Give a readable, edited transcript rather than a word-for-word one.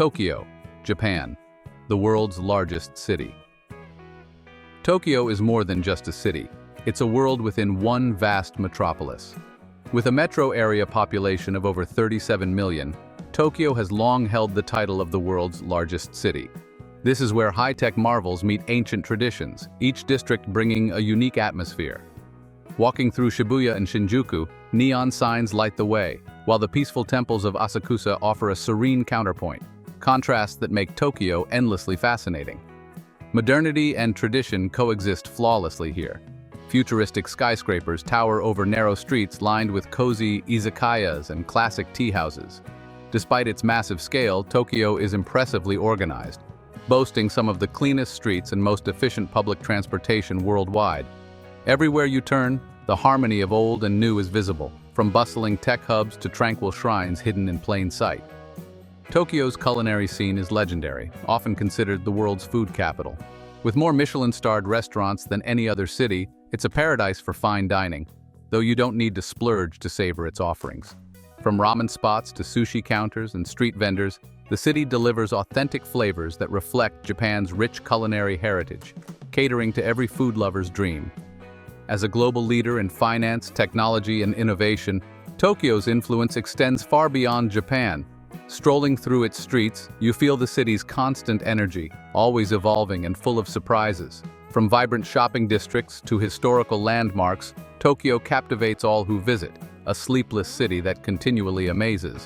Tokyo, Japan, the world's largest city. Tokyo is more than just a city. It's a world within one vast metropolis. With a metro area population of over 37 million, Tokyo has long held the title of the world's largest city. This is where high-tech marvels meet ancient traditions, each district bringing a unique atmosphere. Walking through Shibuya and Shinjuku, neon signs light the way, while the peaceful temples of Asakusa offer a serene counterpoint, contrasts that make Tokyo endlessly fascinating. Modernity and tradition coexist flawlessly here. Futuristic skyscrapers tower over narrow streets lined with cozy izakayas and classic tea houses. Despite its massive scale, Tokyo is impressively organized, boasting some of the cleanest streets and most efficient public transportation worldwide. Everywhere you turn, the harmony of old and new is visible, from bustling tech hubs to tranquil shrines hidden in plain sight. Tokyo's culinary scene is legendary, often considered the world's food capital. With more Michelin-starred restaurants than any other city, it's a paradise for fine dining, though you don't need to splurge to savor its offerings. From ramen spots to sushi counters and street vendors, the city delivers authentic flavors that reflect Japan's rich culinary heritage, catering to every food lover's dream. As a global leader in finance, technology, and innovation, Tokyo's influence extends far beyond Japan. Strolling through its streets, you feel the city's constant energy, always evolving and full of surprises. From vibrant shopping districts to historical landmarks, Tokyo captivates all who visit, a sleepless city that continually amazes.